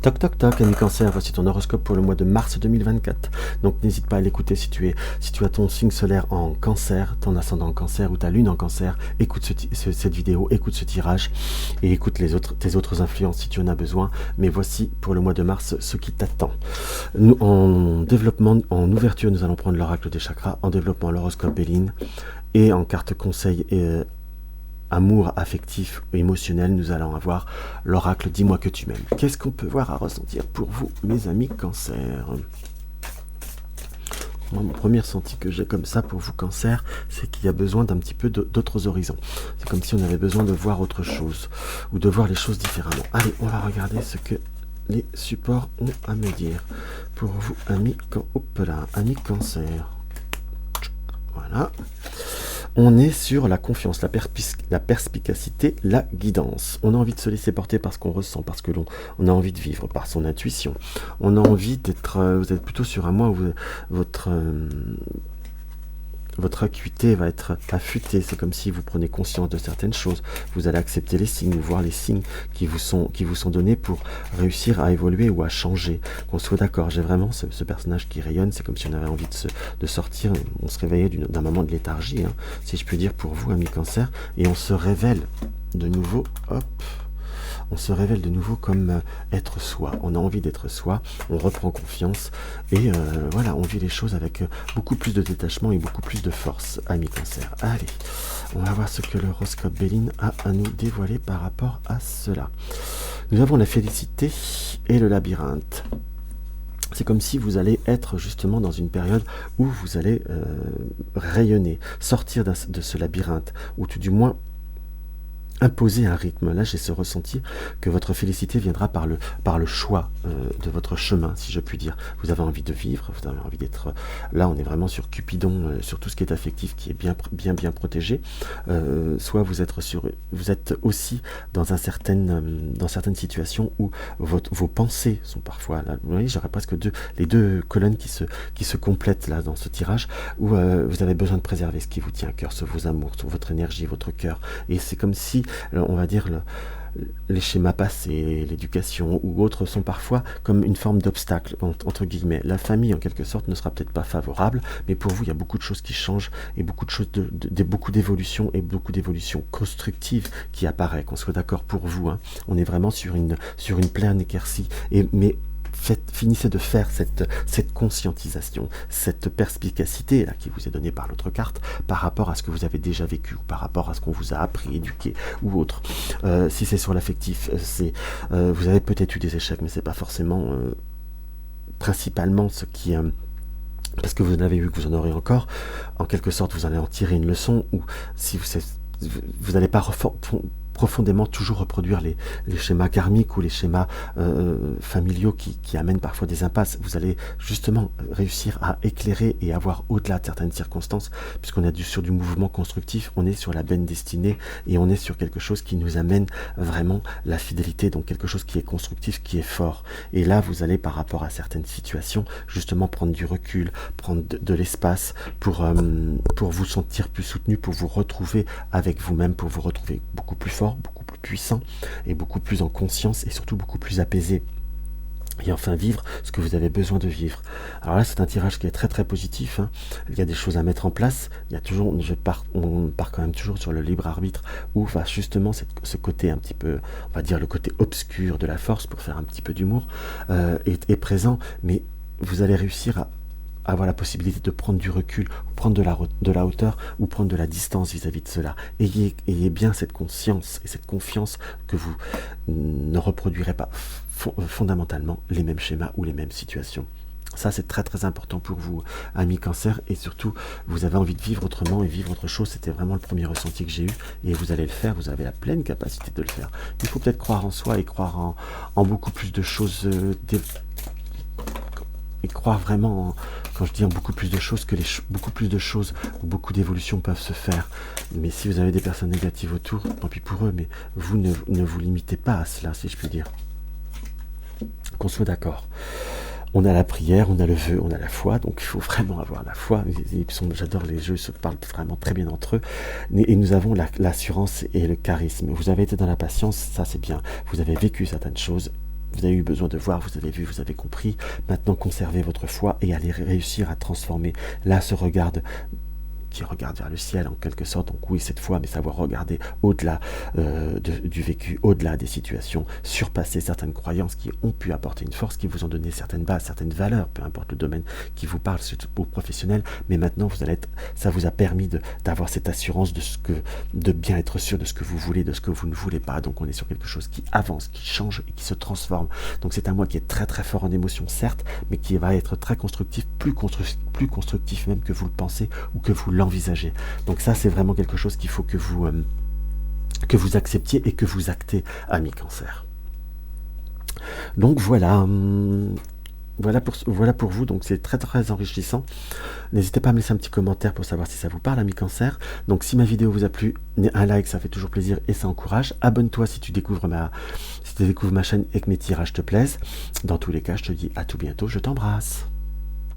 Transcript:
Toc toc toc, ami Cancer, voici ton horoscope pour le mois de mars 2024. Donc n'hésite pas à l'écouter si tu as ton signe solaire en Cancer, ton ascendant en Cancer ou ta lune en Cancer. Écoute cette vidéo, écoute ce tirage et écoute tes autres influences si tu en as besoin. Mais voici pour le mois de mars ce qui t'attend. Nous, en développement, en ouverture, nous allons prendre l'oracle des chakras, en développement l'horoscope Béline et en carte conseil amour affectif ou émotionnel, nous allons avoir l'oracle Dis-moi que tu m'aimes. Qu'est-ce qu'on peut voir à ressentir pour vous, mes amis Cancer? Moi, mon premier ressenti que j'ai comme ça pour vous Cancer, c'est qu'il y a besoin d'un petit peu d'autres horizons. C'est comme si on avait besoin de voir autre chose, ou de voir les choses différemment. Allez, on va regarder ce que les supports ont à me dire. Pour vous, amis Cancer. Voilà. On est sur la confiance, la perspicacité, la guidance. On a envie de se laisser porter par ce qu'on ressent, parce que on a envie de vivre, par son intuition. On a envie d'être... vous êtes plutôt sur un mois où votre acuité va être affûtée. C'est comme si vous prenez conscience de certaines choses. Vous allez accepter les signes, voir les signes qui vous sont donnés pour réussir à évoluer ou à changer. Qu'on soit d'accord, j'ai vraiment ce personnage qui rayonne. C'est comme si on avait envie de sortir. On se réveillait d'un moment de léthargie, hein, si je puis dire, pour vous, amis Cancer. Et on se révèle de nouveau, hop. On se révèle de nouveau comme être soi. On a envie d'être soi, on reprend confiance et voilà, on vit les choses avec beaucoup plus de détachement et beaucoup plus de force, amis Cancer. Allez, on va voir ce que l'horoscope Béline a à nous dévoiler par rapport à cela. Nous avons la félicité et le labyrinthe. C'est comme si vous allez être justement dans une période où vous allez rayonner, sortir de ce labyrinthe, ou tout du moins imposer un rythme. Là, j'ai ce ressenti que votre félicité viendra par le choix de votre chemin, si je puis dire. Vous avez envie de vivre, vous avez envie d'être... Là, on est vraiment sur Cupidon, sur tout ce qui est affectif, qui est bien protégé. Soit vous êtes aussi dans certaines situations où vos pensées sont parfois... Là, vous voyez, j'aurais presque les deux colonnes qui se complètent là dans ce tirage, où vous avez besoin de préserver ce qui vous tient à cœur, vos amours, votre énergie, votre cœur. Et c'est comme si on va dire les schémas passés, l'éducation ou autres sont parfois comme une forme d'obstacle, entre guillemets. La famille, en quelque sorte, ne sera peut-être pas favorable, mais pour vous, il y a beaucoup de choses qui changent et beaucoup de choses, beaucoup d'évolutions et beaucoup d'évolutions constructives qui apparaissent, qu'on soit d'accord pour vous. Hein. On est vraiment sur une pleine éclaircie. Mais finissez de faire cette conscientisation, cette perspicacité là, qui vous est donnée par l'autre carte, par rapport à ce que vous avez déjà vécu, ou par rapport à ce qu'on vous a appris, éduqué, ou autre. Si c'est sur l'affectif, vous avez peut-être eu des échecs, mais c'est pas forcément principalement ce qui... parce que vous en avez eu, que vous en aurez encore, en quelque sorte, vous allez en tirer une leçon, ou si vous n'allez pas profondément toujours reproduire les schémas karmiques ou les schémas familiaux qui amènent parfois des impasses. Vous allez justement réussir à éclairer et avoir au-delà de certaines circonstances, puisqu'on est sur du mouvement constructif, on est sur la benne destinée et on est sur quelque chose qui nous amène vraiment la fidélité, donc quelque chose qui est constructif, qui est fort. Et là, vous allez par rapport à certaines situations, justement prendre du recul, prendre de l'espace pour vous sentir plus soutenu, pour vous retrouver avec vous-même, pour vous retrouver beaucoup plus fort, beaucoup plus puissant et beaucoup plus en conscience et surtout beaucoup plus apaisé. Et enfin vivre ce que vous avez besoin de vivre. Alors là, c'est un tirage qui est très positif. Hein. Il y a des choses à mettre en place. Il y a toujours, on part quand même toujours sur le libre arbitre, où va justement ce côté un petit peu, on va dire le côté obscur de la force, pour faire un petit peu d'humour, est présent. Mais vous allez réussir à avoir la possibilité de prendre du recul, prendre de la hauteur ou prendre de la distance vis-à-vis de cela. Ayez bien cette conscience et cette confiance que vous ne reproduirez pas fondamentalement les mêmes schémas ou les mêmes situations. Ça, c'est très important pour vous, amis Cancer, et surtout, vous avez envie de vivre autrement et vivre autre chose. C'était vraiment le premier ressenti que j'ai eu, et vous allez le faire, vous avez la pleine capacité de le faire. Il faut peut-être croire en soi et croire en beaucoup plus de choses, et croire vraiment, quand je dis en beaucoup plus de choses, que beaucoup plus de choses ou beaucoup d'évolutions peuvent se faire. Mais si vous avez des personnes négatives autour, tant pis pour eux, mais vous ne vous limitez pas à cela, si je puis dire. Qu'on soit d'accord. On a la prière, on a le vœu, on a la foi, donc il faut vraiment avoir la foi. J'adore les jeux, ils se parlent vraiment très bien entre eux. Et nous avons l'assurance et le charisme. Vous avez été dans la patience, ça c'est bien. Vous avez vécu certaines choses, vous avez eu besoin de voir, vous avez vu, vous avez compris. Maintenant, conservez votre foi et allez réussir à transformer là ce regard qui regarde vers le ciel en quelque sorte, donc oui cette fois, mais savoir regarder au-delà du vécu, au-delà des situations, surpasser certaines croyances qui ont pu apporter une force, qui vous ont donné certaines bases, certaines valeurs, peu importe le domaine qui vous parle, surtout au professionnel, mais maintenant vous allez être, ça vous a permis d'avoir cette assurance de bien être sûr de ce que vous voulez, de ce que vous ne voulez pas, donc on est sur quelque chose qui avance, qui change et qui se transforme, donc c'est un mois qui est très très fort en émotion certes, mais qui va être très constructif, plus constructif même que vous le pensez ou que vous l'envisagez. Donc ça c'est vraiment quelque chose qu'il faut que vous acceptiez et que vous actez, amis Cancer. Donc voilà, voilà pour vous, donc c'est très très enrichissant. N'hésitez pas à me laisser un petit commentaire pour savoir si ça vous parle, amis Cancer. Donc si ma vidéo vous a plu, un like ça fait toujours plaisir et ça encourage. Abonne-toi si tu découvres ma chaîne et que mes tirages te plaisent. Dans tous les cas, je te dis à tout bientôt, je t'embrasse.